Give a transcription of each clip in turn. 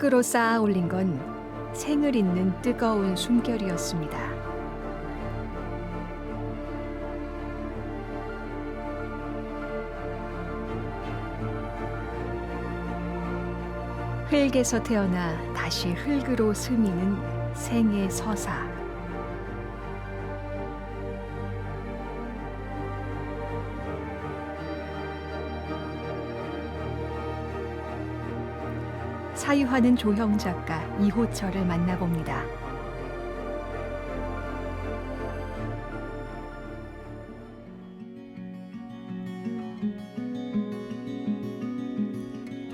흙으로 쌓아 올린 건 생을 잇는 뜨거운 숨결이었습니다. 흙에서 태어나 다시 흙으로 스미는 생의 서사. 사유하는 조형 작가 이호철을 만나봅니다.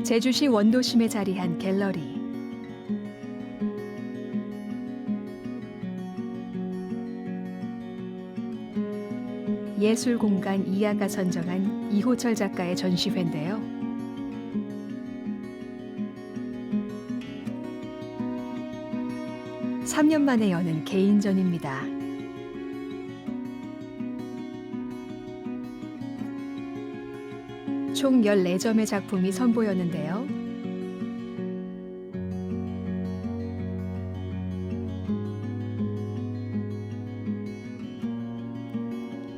제주시 원도심에 자리한 갤러리. 예술공간 이하가 선정한 이호철 작가의 전시회인데요. (3) 년 만에 여는 개인전입니다. 총 14점의 작품이 선보였는데요.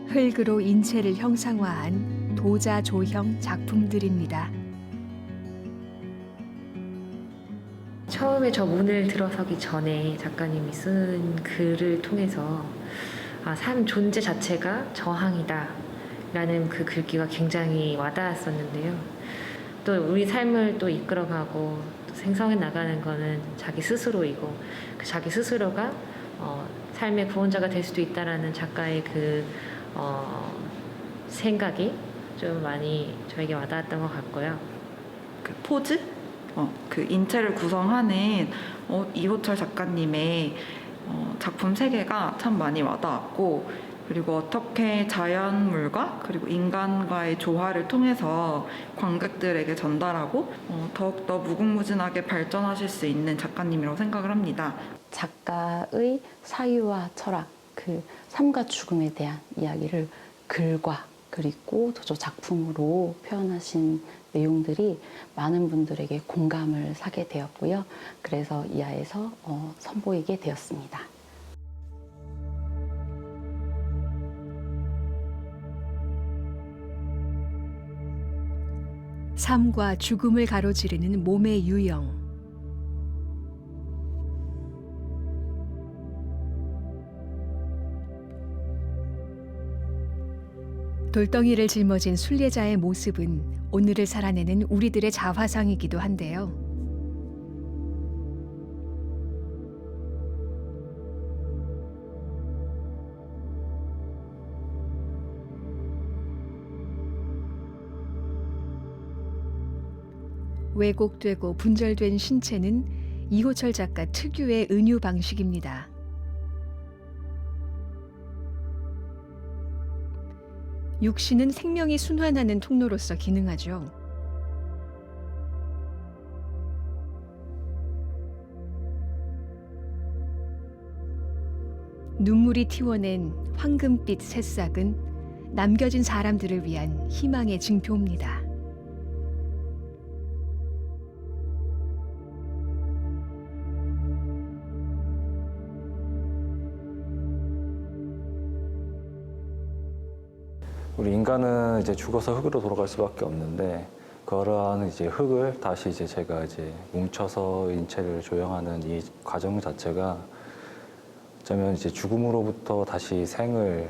흙으로 인체를 형상화한 도자 조형 작품들입니다. 처음에 저 문을 들어서기 전에 작가님이 쓴 글을 통해서 삶 존재 자체가 저항이다 라는 그 글귀가 굉장히 와닿았었는데요. 또 우리 삶을 또 이끌어가고 또 생성해 나가는 거는 자기 스스로이고 그 자기 스스로가 삶의 구원자가 될 수도 있다라는 작가의 그 생각이 좀 많이 저에게 와닿았던 것 같고요. 그 포즈? 그 인체를 구성하는 이호철 작가님의 작품 세계가 참 많이 와닿았고, 그리고 어떻게 자연물과 그리고 인간과의 조화를 통해서 관객들에게 전달하고 더욱더 무궁무진하게 발전하실 수 있는 작가님이라고 생각을 합니다. 작가의 사유와 철학, 그 삶과 죽음에 대한 이야기를 글과 그리고 도저 작품으로 표현하신 내용들이 많은 분들에게 공감을 사게 되었고요. 그래서 이하에서 선보이게 되었습니다. 삶과 죽음을 가로지르는 몸의 유형. 돌덩이를 짊어진 순례자의 모습은 오늘을 살아내는 우리들의 자화상이기도 한데요. 왜곡되고 분절된 신체는 이호철 작가 특유의 은유 방식입니다. 육신은 생명이 순환하는 통로로서 기능하죠. 눈물이 튀워낸 황금빛 새싹은 남겨진 사람들을 위한 희망의 징표입니다. 우리 인간은 이제 죽어서 흙으로 돌아갈 수밖에 없는데, 그러한 이제 흙을 다시 이제 제가 이제 뭉쳐서 인체를 조형하는 이 과정 자체가 어쩌면 이제 죽음으로부터 다시 생을로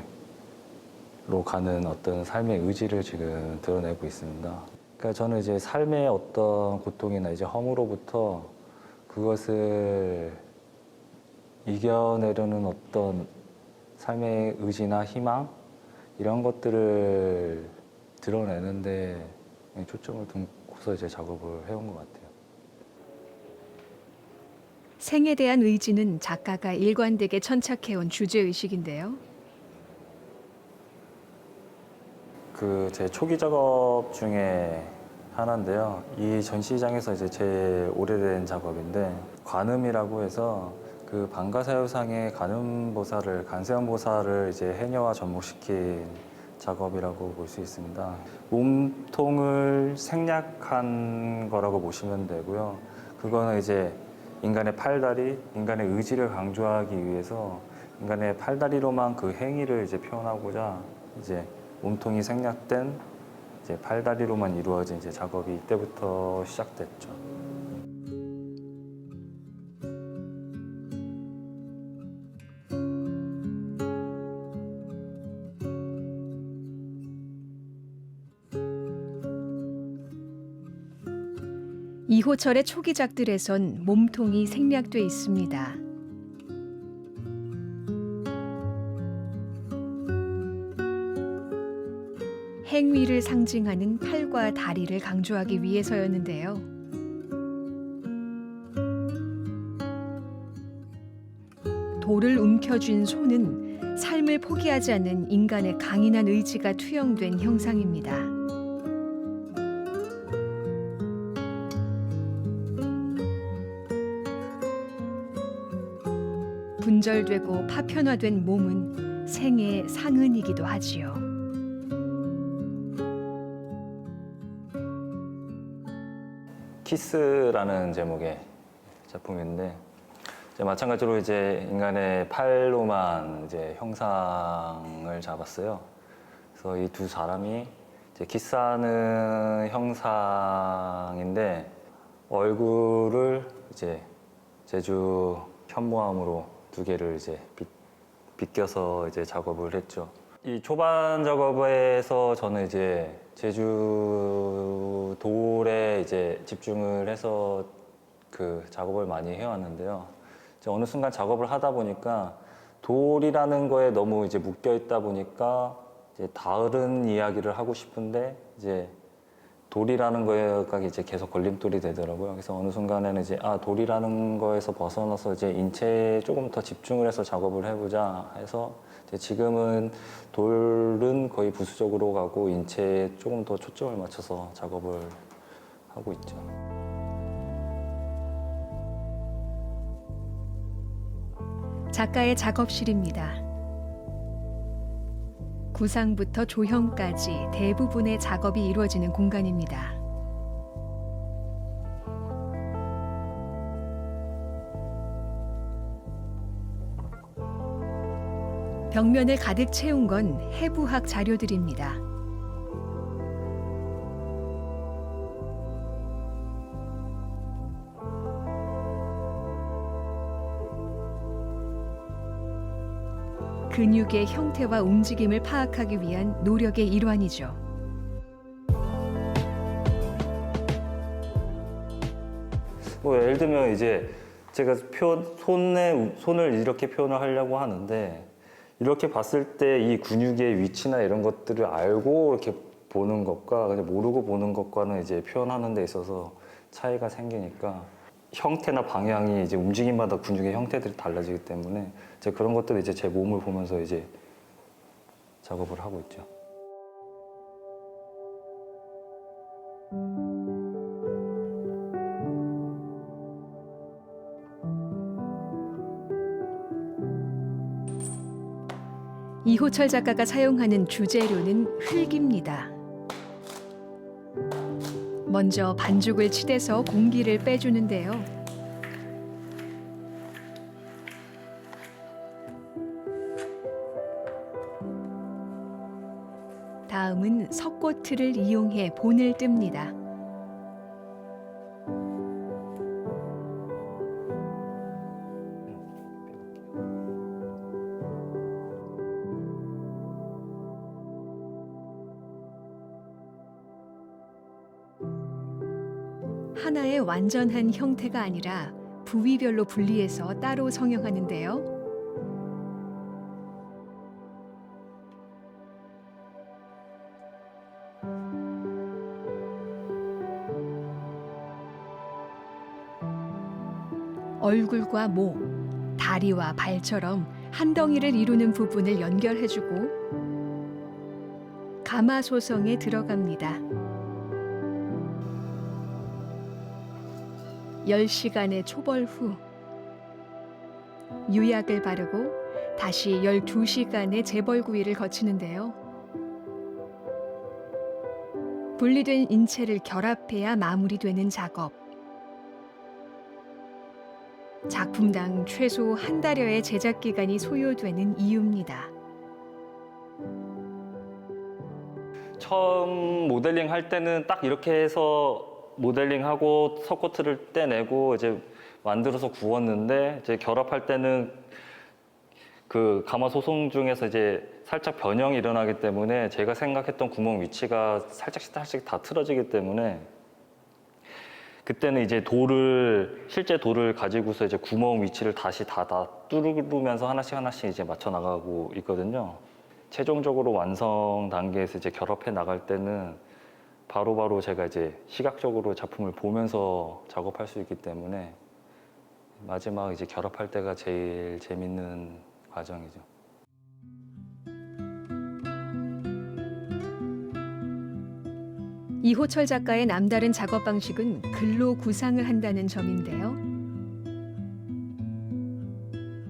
가는 어떤 삶의 의지를 지금 드러내고 있습니다. 그러니까 저는 이제 삶의 어떤 고통이나 이제 허물로부터 그것을 이겨내려는 어떤 삶의 의지나 희망, 이런 것들을 드러내는데 초점을 두고서 이제 작업을 해온 것 같아요. 생에 대한 의지는 작가가 일관되게 천착해온 주제의식인데요. 그 제 초기 작업 중에 하나인데요. 이 전시장에서 이제 제일 오래된 작업인데, 관음이라고 해서 그 방가사유상의 관음보살을, 간세음보살을 이제 해녀와 접목시킨 작업이라고 볼 수 있습니다. 몸통을 생략한 거라고 보시면 되고요. 그거는 이제 인간의 팔다리, 인간의 의지를 강조하기 위해서 인간의 팔다리로만 그 행위를 이제 표현하고자 이제 몸통이 생략된 이제 팔다리로만 이루어진 이제 작업이 이때부터 시작됐죠. 이호철의 초기작들에선 몸통이 생략돼 있습니다. 행위를 상징하는 팔과 다리를 강조하기 위해서였는데요. 돌을 움켜쥔 손은 삶을 포기하지 않는 인간의 강인한 의지가 투영된 형상입니다. 분절되고 파편화된 몸은 생의 상흔이기도 하지요. 키스라는 제목의 작품인데 이제 마찬가지로 이제 인간의 팔로만 이제 형상을 잡았어요. 그래서 이 두 사람이 이제 키스하는 형상인데 얼굴을 이제 제주 현무암으로 두 개를 이제 빗겨서 이제 작업을 했죠. 이 초반 작업에서 저는 이제 제주 돌에 이제 집중을 해서 그 작업을 많이 해왔는데요. 이제 어느 순간 작업을 하다 보니까 돌이라는 거에 너무 이제 묶여 있다 보니까 이제 다른 이야기를 하고 싶은데 이제 돌이라는 거가 이제 계속 걸림돌이 되더라고요. 그래서 어느 순간에는 이제 돌이라는 거에서 벗어나서 이제 인체에 조금 더 집중을 해서 작업을 해보자 해서 이제 지금은 돌은 거의 부수적으로 가고 인체에 조금 더 초점을 맞춰서 작업을 하고 있죠. 작가의 작업실입니다. 구상부터 조형까지 대부분의 작업이 이루어지는 공간입니다. 벽면을 가득 채운 건 해부학 자료들입니다. 근육의 형태와 움직임을 파악하기 위한 노력의 일환이죠. 뭐 예를 들면 이제 제가 손을 이렇게 표현을 하려고 하는데 이렇게 봤을 때 이 근육의 위치나 이런 것들을 알고 이렇게 보는 것과 그냥 모르고 보는 것과는 이제 표현하는 데 있어서 차이가 생기니까 형태나 방향이 이제 움직임마다 근육의 형태들이 달라지기 때문에 이제 그런 것들을 이제 제 몸을 보면서 이제 작업을 하고 있죠. 이호철 작가가 사용하는 주재료는 흙입니다. 먼저 반죽을 치대서 공기를 빼주는데요. 다음은 석고틀을 이용해 본을 뜹니다. 하나의 완전한 형태가 아니라 부위별로 분리해서 따로 성형하는데요. 얼굴과 목, 다리와 발처럼 한 덩이를 이루는 부분을 연결해주고 가마소성에 들어갑니다. 10시간의 초벌 후 유약을 바르고 다시 12시간의 재벌구이를 거치는데요. 분리된 인체를 결합해야 마무리되는 작업. 작품당 최소 한 달여의 제작 기간이 소요되는 이유입니다. 처음 모델링 할 때는 딱 이렇게 해서 모델링하고 석고트를 떼내고 이제 만들어서 구웠는데 이제 결합할 때는 그 가마 소송 중에서 이제 살짝 변형이 일어나기 때문에 제가 생각했던 구멍 위치가 살짝씩 다 틀어지기 때문에 그때는 이제 실제 돌을 가지고서 이제 구멍 위치를 다시 다 뚫으면서 하나씩 이제 맞춰 나가고 있거든요. 최종적으로 완성 단계에서 이제 결합해 나갈 때는 바로바로 제가 이제 시각적으로 작품을 보면서 작업할 수 있기 때문에 마지막 이제 결합할 때가 제일 재밌는 과정이죠. 이호철 작가의 남다른 작업 방식은 글로 구상을 한다는 점인데요.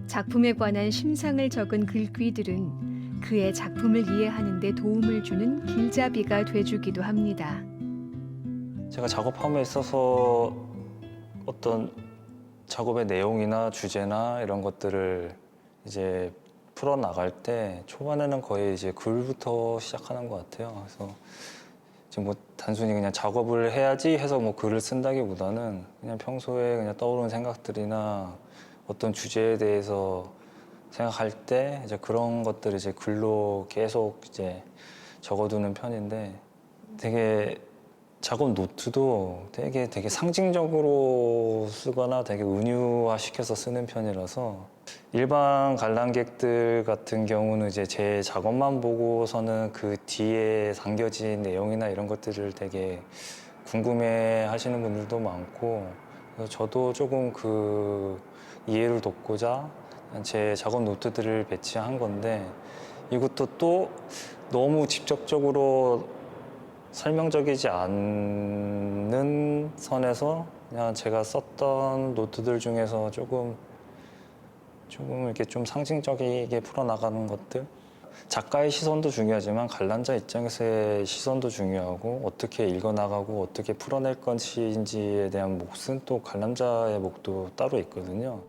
작품에 관한 심상을 적은 글귀들은 그의 작품을 이해하는 데 도움을 주는 길잡이가 돼주기도 합니다. 제가 작업함에 있어서 어떤 작업의 내용이나 주제나 이런 것들을 이제 풀어 나갈 때 초반에는 거의 이제 글부터 시작하는 것 같아요. 그래서 지금 뭐 단순히 그냥 작업을 해야지 해서 뭐 글을 쓴다기보다는 그냥 평소에 그냥 떠오르는 생각들이나 어떤 주제에 대해서 생각할 때 이제 그런 것들을 이제 글로 계속 이제 적어두는 편인데 되게 작업 노트도 되게 상징적으로 쓰거나 되게 은유화시켜서 쓰는 편이라서 일반 관람객들 같은 경우는 이제 제 작업만 보고서는 그 뒤에 담겨진 내용이나 이런 것들을 되게 궁금해 하시는 분들도 많고 그래서 저도 조금 그 이해를 돕고자 제 작업 노트들을 배치한 건데 이것도 또 너무 직접적으로 설명적이지 않는 선에서 그냥 제가 썼던 노트들 중에서 조금 이렇게 좀 상징적이게 풀어나가는 것들 작가의 시선도 중요하지만 관람자 입장에서의 시선도 중요하고 어떻게 읽어나가고 어떻게 풀어낼 것인지에 대한 몫은 또 관람자의 몫도 따로 있거든요.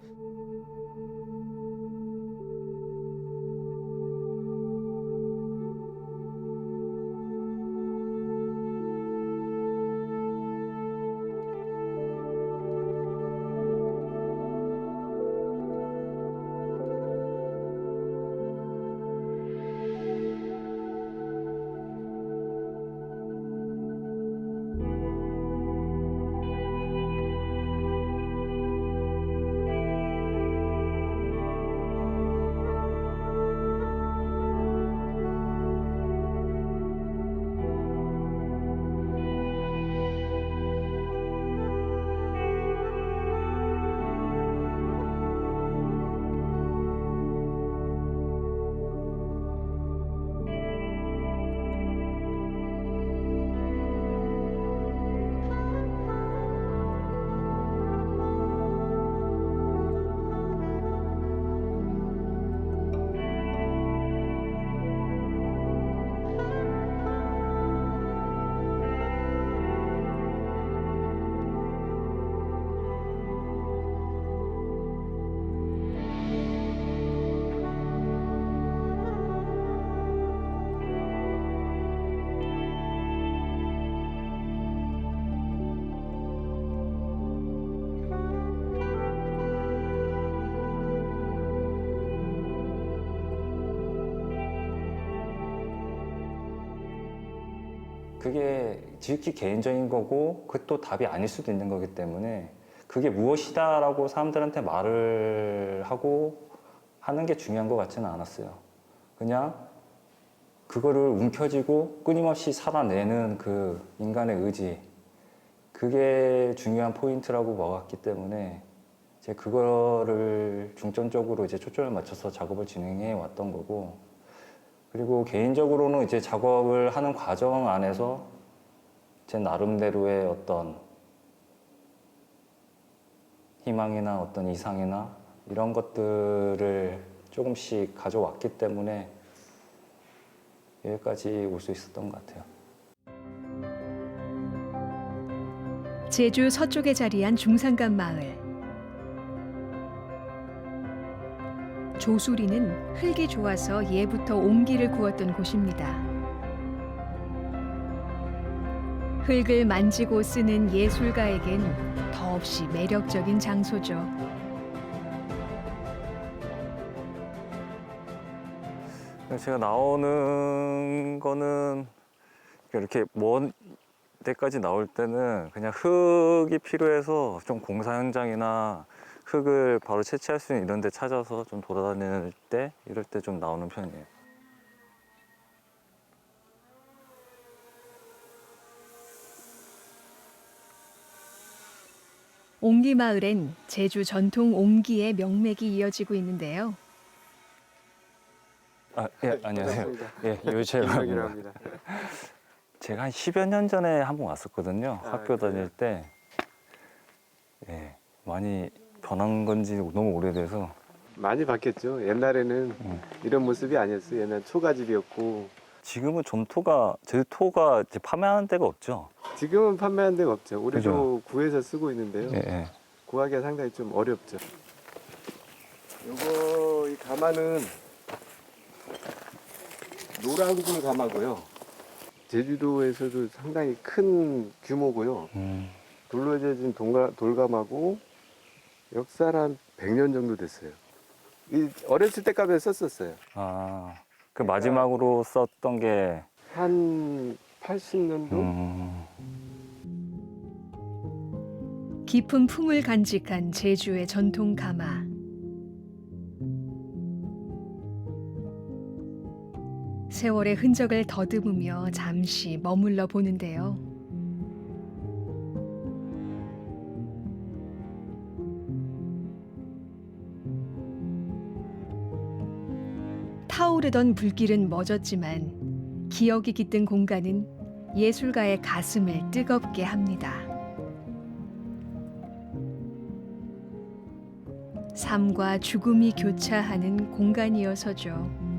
그게 지극히 개인적인 거고 그 또 답이 아닐 수도 있는 거기 때문에 그게 무엇이다라고 사람들한테 말을 하고 하는 게 중요한 것 같지는 않았어요. 그냥 그거를 움켜쥐고 끊임없이 살아내는 그 인간의 의지 그게 중요한 포인트라고 먹었기 때문에 이제 그거를 중점적으로 이제 초점을 맞춰서 작업을 진행해 왔던 거고 그리고 개인적으로는 이제 작업을 하는 과정 안에서 제 나름대로의 어떤 희망이나 어떤 이상이나 이런 것들을 조금씩 가져왔기 때문에 여기까지 올 수 있었던 것 같아요. 제주 서쪽에 자리한 중산간 마을. 조수리는 흙이 좋아서 예부터 옹기를 구웠던 곳입니다. 흙을 만지고 쓰는 예술가에겐 더없이 매력적인 장소죠. 제가 나오는 거는 이렇게 먼 데까지 나올 때는 그냥 흙이 필요해서 좀 공사 현장이나 흙을 바로 채취할 수 있는 이런 데 찾아서 좀 돌아다닐 때 이럴 때 좀 나오는 편이에요. 옹기마을엔 제주 전통 옹기의 명맥이 이어지고 있는데요. 아, 예, 안녕하세요. 예, 요재라고 김명이라고 합니다. 합니다. 제가 한 10여 년 전에 한 번 왔었거든요. 아, 학교 다닐 때. 예, 많이 변한 건지 너무 오래돼서. 많이 바뀌었죠. 옛날에는 이런 모습이 아니었어요. 옛날 초가집이었고 지금은 점토가, 제토가 이제 판매하는 데가 없죠. 지금은 판매하는 데가 없죠. 우리도 그죠. 구해서 쓰고 있는데요. 예, 예. 구하기가 상당히 좀 어렵죠. 요거 이 가마는 노란굴 가마고요. 제주도에서도 상당히 큰 규모고요. 돌로 재진 돌가마고 역사는 한 100년 정도 됐어요. 이 어렸을 때까지 썼었어요. 아, 그 마지막으로 썼던 게, 한 80년도? 깊은 품을 간직한 제주의 전통 가마. 세월의 흔적을 더듬으며 잠시 머물러 보는데요. 타오르던 불길은 멎었지만 기억이 깃든 공간은 예술가의 가슴을 뜨겁게 합니다. 삶과 죽음이 교차하는 공간이어서죠.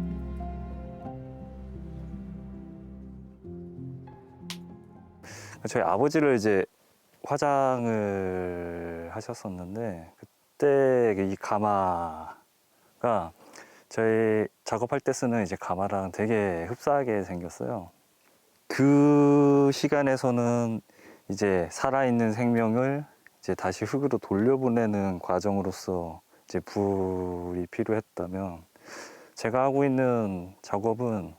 저희 아버지를 이제 화장을 하셨었는데, 그때 이 가마가 저희 작업할 때 쓰는 이제 가마랑 되게 흡사하게 생겼어요. 그 시간에서는 이제 살아있는 생명을 이제 다시 흙으로 돌려보내는 과정으로서 이제 불이 필요했다면, 제가 하고 있는 작업은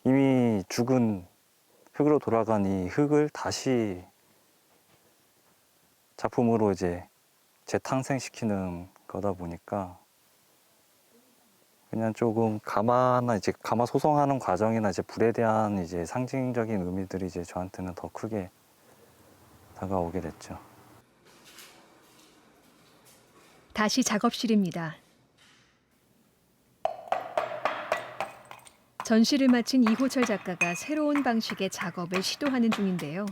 이미 죽은 흙으로 돌아간 이 흙을 다시 작품으로 이제 재탄생시키는 거다 보니까 그냥 조금 가마나 이제 가마 소성하는 과정이나 이제 불에 대한 이제 상징적인 의미들이 이제 저한테는 더 크게 다가오게 됐죠. 다시 작업실입니다. 전시를 마친 이호철 작가가 새로운 방식의 작업을 시도하는 중인데요.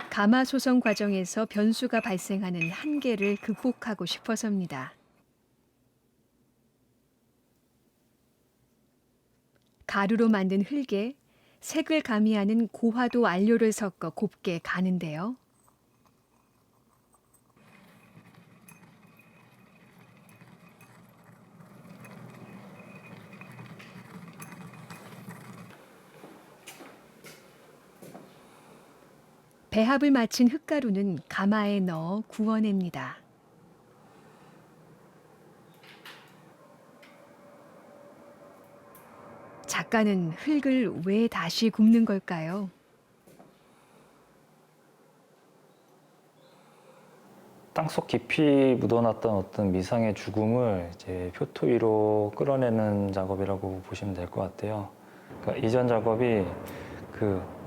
가마 소성 과정에서 변수가 발생하는 한계를 극복하고 싶어서입니다. 가루로 만든 흙에 색을 가미하는 고화도 안료를 섞어 곱게 가는데요. 배합을 마친 흙가루는 가마에 넣어 구워냅니다. 작가는 흙을 왜 다시 굽는 걸까요? 땅속 깊이 묻어놨던 어떤 미상의 죽음을 이제 표토 위로 끌어내는 작업이라고 보시면 될 것 같아요. 그러니까 이전 작업이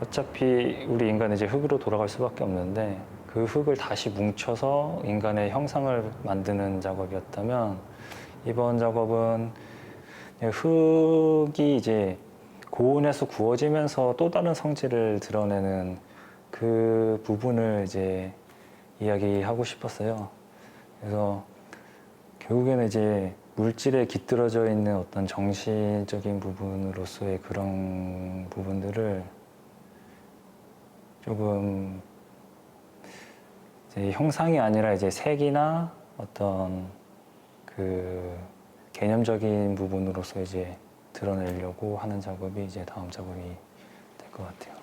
어차피 우리 인간은 이제 흙으로 돌아갈 수밖에 없는데 그 흙을 다시 뭉쳐서 인간의 형상을 만드는 작업이었다면, 이번 작업은 흙이 이제 고온에서 구워지면서 또 다른 성질을 드러내는 그 부분을 이제 이야기하고 싶었어요. 그래서 결국에는 이제 물질에 깃들어져 있는 어떤 정신적인 부분으로서의 그런 부분들을 조금 이제 형상이 아니라 이제 색이나 어떤 그 개념적인 부분으로서 이제 드러내려고 하는 작업이 이제 다음 작업이 될 것 같아요.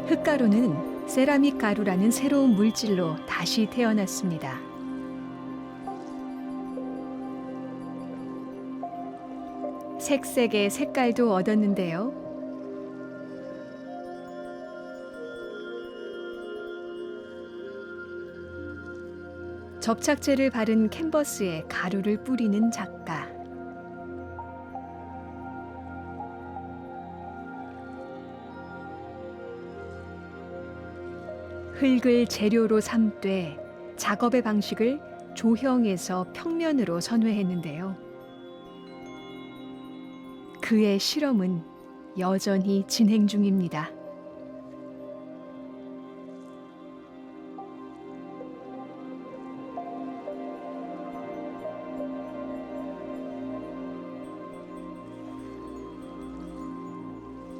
흙가루는 세라믹 가루라는 새로운 물질로 다시 태어났습니다. 색색의 색깔도 얻었는데요. 접착제를 바른 캔버스에 가루를 뿌리는 작가. 흙을 재료로 삼되 작업의 방식을 조형에서 평면으로 선회했는데요. 그의 실험은 여전히 진행 중입니다.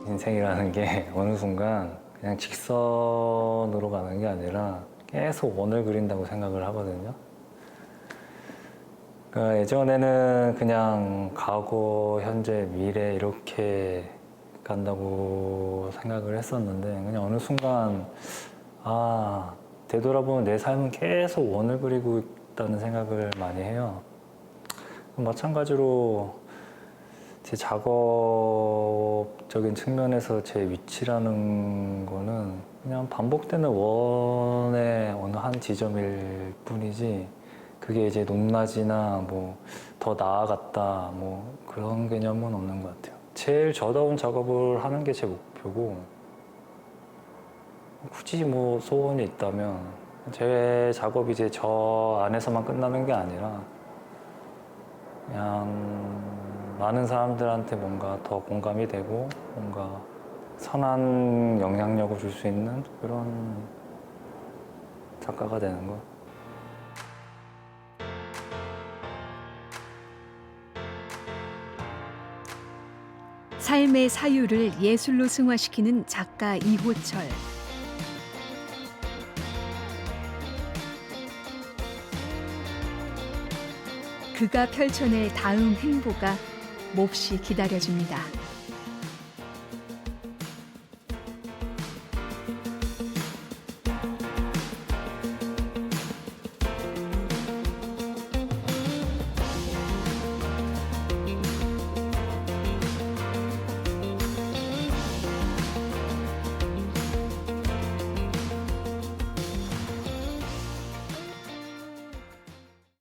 인생이라는 게 어느 순간 그냥 직선으로 가는 게 아니라 계속 원을 그린다고 생각을 하거든요. 그러니까 예전에는 그냥 과거, 현재, 미래 이렇게 간다고 생각을 했었는데 그냥 어느 순간 되돌아보면 내 삶은 계속 원을 그리고 있다는 생각을 많이 해요. 마찬가지로 제 작업적인 측면에서 제 위치라는 거는 그냥 반복되는 원의 어느 한 지점일 뿐이지 그게 이제 높낮이나 뭐 더 나아갔다 뭐 그런 개념은 없는 것 같아요. 제일 저다운 작업을 하는 게 제 목표고 굳이 뭐 소원이 있다면 제 작업이 이제 저 안에서만 끝나는 게 아니라 그냥 많은 사람들한테 뭔가 더 공감이 되고 뭔가 선한 영향력을 줄 수 있는 그런 작가가 되는 거. 삶의 사유를 예술로 승화시키는 작가 이호철. 그가 펼쳐낼 다음 행보가 몹시 기다려집니다.